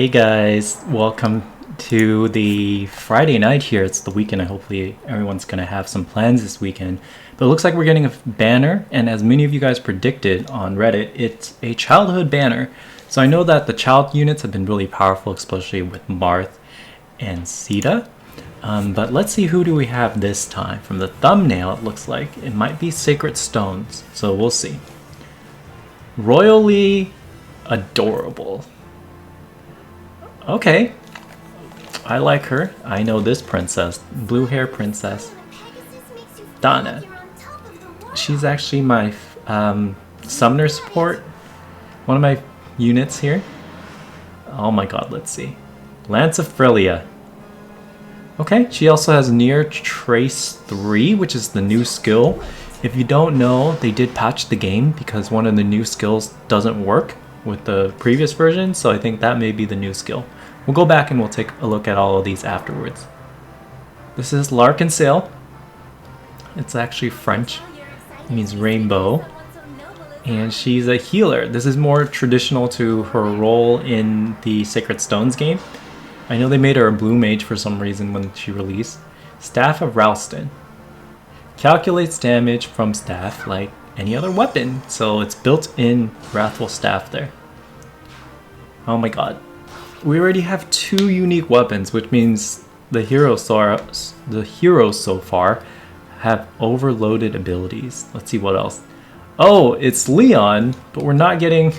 Hey guys, welcome to the Friday night here. It's the weekend. Hopefully everyone's going to have some plans this weekend. But it looks like we're getting a banner, and as many of you guys predicted on Reddit, it's a childhood banner. So I know that the child units have been really powerful, especially with Marth and Sita. But let's see, who do we have this time? From the thumbnail, it looks like it might be Sacred Stones. So we'll see. Royally adorable. Okay, I like her. I know this princess, blue hair princess, Tanya. She's actually my summoner support, one of my units here. Oh my god, let's see. Lance of Frelia. Okay, she also has Near Trace 3, which is the new skill. If you don't know, they did patch the game because one of the new skills doesn't work with the previous version, so I think that may be the new skill. We'll go back and we'll take a look at all of these afterwards. This is Larkin. It's actually French. It means rainbow. And she's a healer. This is more traditional to her role in the Sacred Stones game. I know they made her a blue mage for some reason when she released. Staff of Ralston. Calculates damage from staff like any other weapon. So it's built-in Wrathful Staff there. Oh my god. We already have 2 unique weapons, which means the heroes so far have overloaded abilities. Let's see what else. Oh, it's Lyon, but we're not getting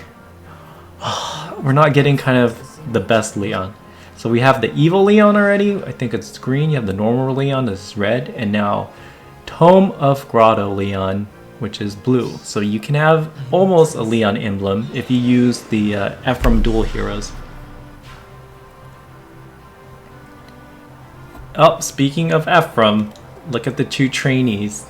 kind of the best Lyon. So we have the evil Lyon already. I think it's green. You have the normal Lyon, this is red, and now Tome of Grotto Lyon, which is blue. So you can have almost a Lyon emblem if you use the Ephraim dual heroes. Oh, speaking of Ephraim, look at the 2 trainees.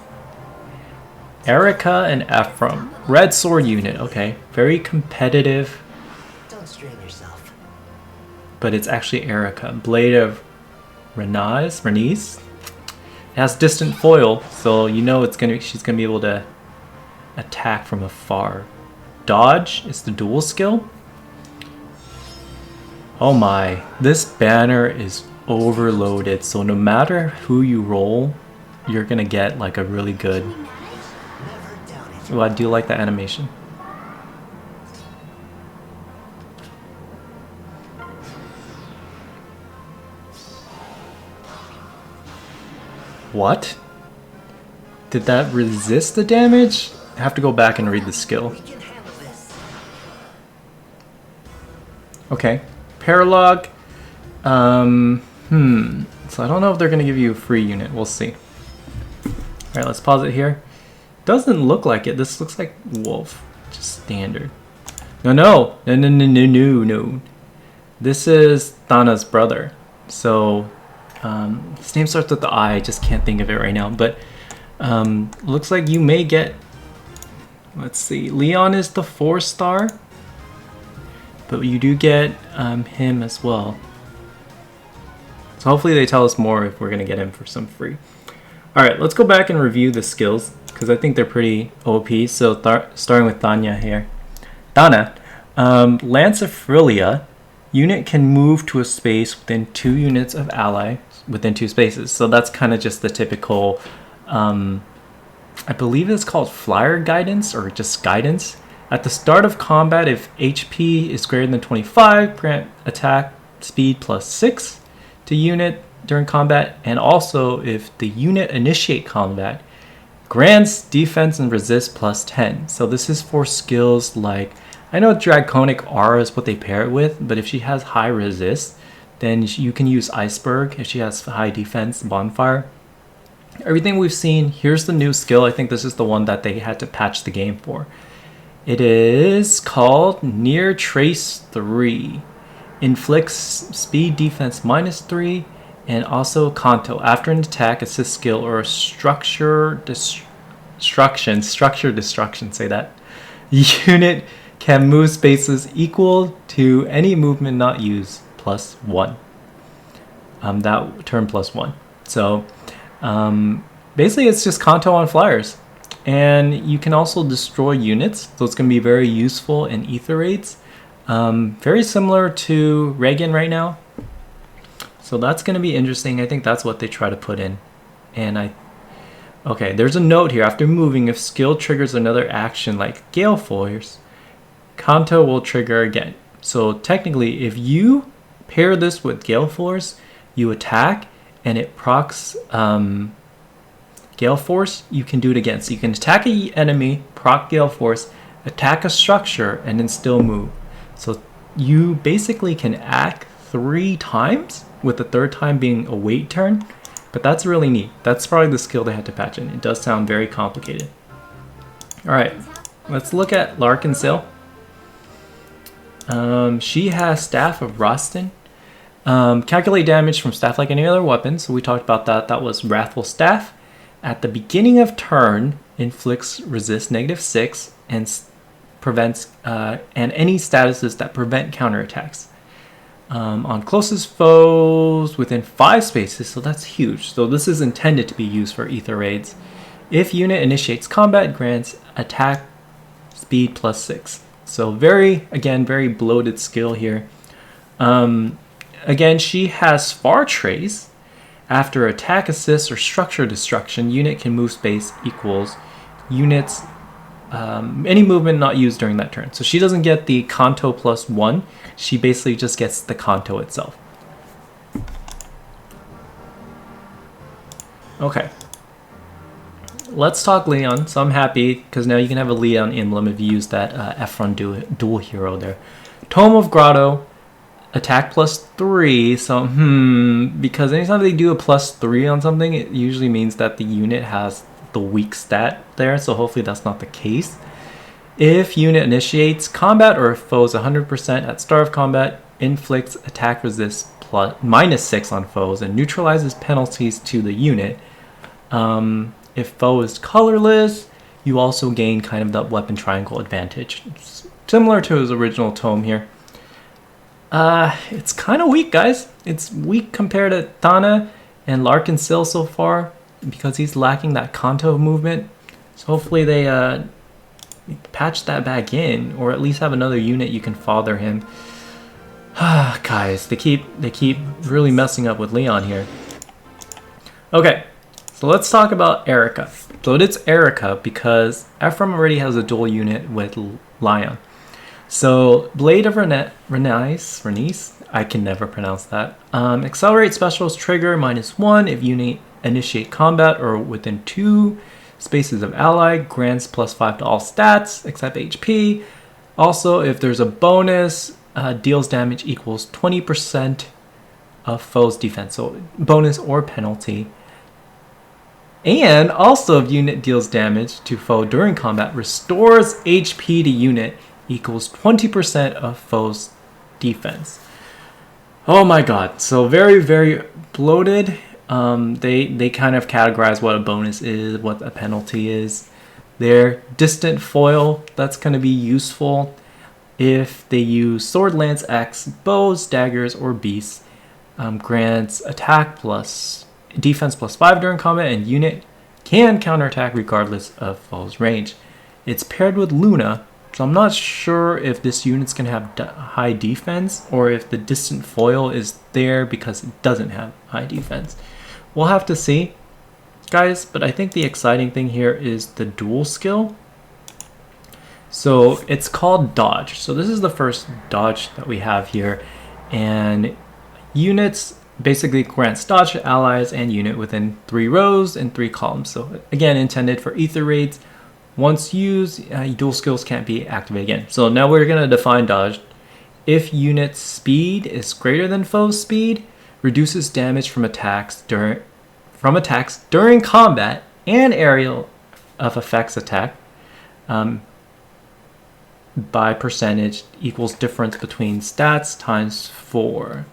Eirika and Ephraim. Red sword unit, okay. Very competitive. Don't strain yourself. But it's actually Eirika. Blade of Renise. It has distant foil, so you know she's gonna be able to attack from afar. Dodge is the dual skill. Oh my, this banner is overloaded, so no matter who you roll, you're gonna get like a really good. Oh, I do like the animation. What? Did that resist the damage? I have to go back and read the skill. Okay, Paralog. So I don't know if they're gonna give you a free unit. We'll see. Alright, let's pause it here. Doesn't look like it. This looks like wolf. Just standard. No. This is Thana's brother. So his name starts with the I just can't think of it right now. But looks like you may get, let's see, Leon is the 4-star. But you do get him as well. So hopefully they tell us more if we're going to get him for some free. Alright, let's go back and review the skills, because I think they're pretty OP. So starting with Tanya here. Tana, Lance of Frelia. Unit can move to a space within 2 units of ally within 2 spaces. So that's kind of just the typical, I believe it's called flyer guidance or just guidance. At the start of combat, if HP is greater than 25, grant attack speed +6 to unit during combat, and also if the unit initiate combat, grants defense and resist +10. So this is for skills like, I know Draconic Aura is what they pair it with, but if she has high resist, then you can use Iceberg. If she has high defense, Bonfire. Everything we've seen, here's the new skill. I think this is the one that they had to patch the game for. It is called Near Trace 3. Inflicts speed defense -3, and also Kanto. After an attack, assist skill, or structure destruction, say that. Unit can move spaces equal to any movement not used +1. That turn +1. So basically it's just Kanto on flyers. And you can also destroy units, so it's going to be very useful in ether raids. Very similar to Reagan right now. So that's going to be interesting. I think that's what they try to put in. And okay, there's a note here. After moving, if skill triggers another action like Gale Force, Kanto will trigger again. So technically, if you pair this with Gale Force, you attack and it procs Gale Force, you can do it again. So you can attack an enemy, proc Gale Force, attack a structure, and then still move. So you basically can act 3 times, with the 3rd time being a wait turn. But that's really neat. That's probably the skill they had to patch in. It does sound very complicated. Alright, let's look at Larkin Sail. She has Staff of Rostin. Calculate damage from staff like any other weapon. So we talked about that. That was Wrathful Staff. At the beginning of turn, inflicts resist -6 and prevents and any statuses that prevent counterattacks. On closest foes within 5 spaces, so that's huge. So this is intended to be used for ether raids. If unit initiates combat, grants attack speed +6. So very bloated skill here. Again, she has Far Trace. After attack assist or structure destruction, unit can move space equals units any movement not used during that turn. So she doesn't get the Kanto +1. She basically just gets the Kanto itself. Okay. Let's talk Lyon. So I'm happy because now you can have a Lyon emblem if you use that Ephraim dual hero there. Tome of Grotto. Attack +3, so because anytime they do a +3 on something, it usually means that the unit has the weak stat there, so hopefully that's not the case. If unit initiates combat or if foes 100% at start of combat, inflicts attack resist -6 on foes and neutralizes penalties to the unit. If foe is colorless, you also gain kind of that weapon triangle advantage. It's similar to his original tome here. It's kind of weak, guys. It's weak compared to Tana and Larkin Sill so far because he's lacking that Kanto movement. So hopefully they patch that back in, or at least have another unit you can father him. Guys, they keep really messing up with Lyon here. Okay, so let's talk about Eirika. So it's Eirika because Ephraim already has a dual unit with Lyon. So, Blade of Renice, I can never pronounce that. Accelerate specials trigger -1 if unit initiate combat or within 2 spaces of ally. Grants +5 to all stats except HP. Also, if there's a bonus, deals damage equals 20% of foe's defense. So, bonus or penalty. And also, if unit deals damage to foe during combat, restores HP to unit equals 20% of foe's defense. Oh my god, so very bloated. They kind of categorize what a bonus is, what a penalty is. Their distant foil, that's going to be useful if they use sword, lance, axe, bows, daggers, or beasts. Grants attack plus defense +5 during combat, and unit can counterattack regardless of foe's range. It's paired with Luna. So I'm not sure if this unit's going to have high defense or if the distant foil is there because it doesn't have high defense. We'll have to see, guys, but I think the exciting thing here is the dual skill. So it's called Dodge. So this is the first dodge that we have here. And units basically grants dodge to allies and unit within 3 rows and 3 columns. So again, intended for ether raids. Once used, dual skills can't be activated again. So now we're going to define dodge. If unit's speed is greater than foe's speed, reduces damage from attacks during combat and area of effects attack by percentage equals difference between stats times 4.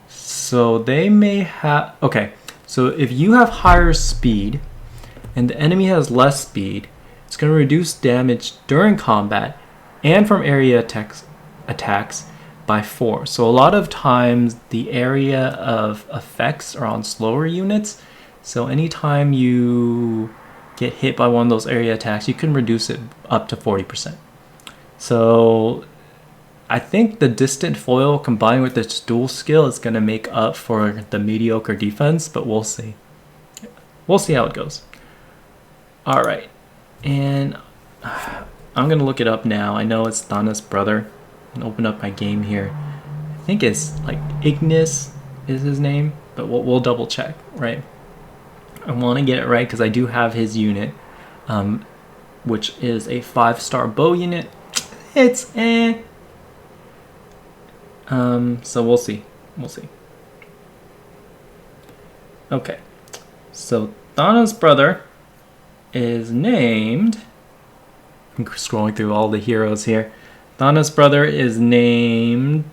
So they may have... Okay, so if you have higher speed and the enemy has less speed, it's going to reduce damage during combat and from area attacks by 4. So a lot of times the area of effects are on slower units. So anytime you get hit by one of those area attacks, you can reduce it up to 40%. So I think the distant foil combined with its dual skill is going to make up for the mediocre defense, but we'll see. We'll see how it goes. All right, and I'm going to look it up now. I know it's Tanya's brother. I'm going to open up my game here. I think it's like Ignis is his name, but we'll double check, right? I want to get it right because I do have his unit, which is a 5-star bow unit. It's so we'll see. We'll see. Okay. So Tanya's brother is named... I'm scrolling through all the heroes here. Tanya's brother is named...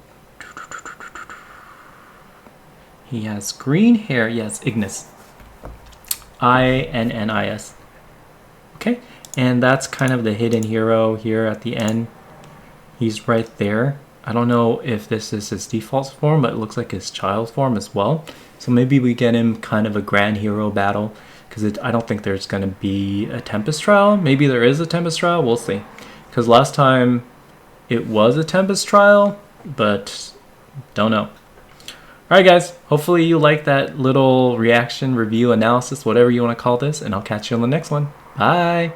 He has green hair. Yes, Ignis. Innis. Okay. And that's kind of the hidden hero here at the end. He's right there. I don't know if this is his default form, but it looks like his child form as well. So maybe we get him kind of a grand hero battle, because I don't think there's going to be a Tempest trial. Maybe there is a Tempest trial. We'll see. Because last time it was a Tempest trial, but don't know. Alright guys, hopefully you like that little reaction, review, analysis, whatever you want to call this, and I'll catch you on the next one. Bye!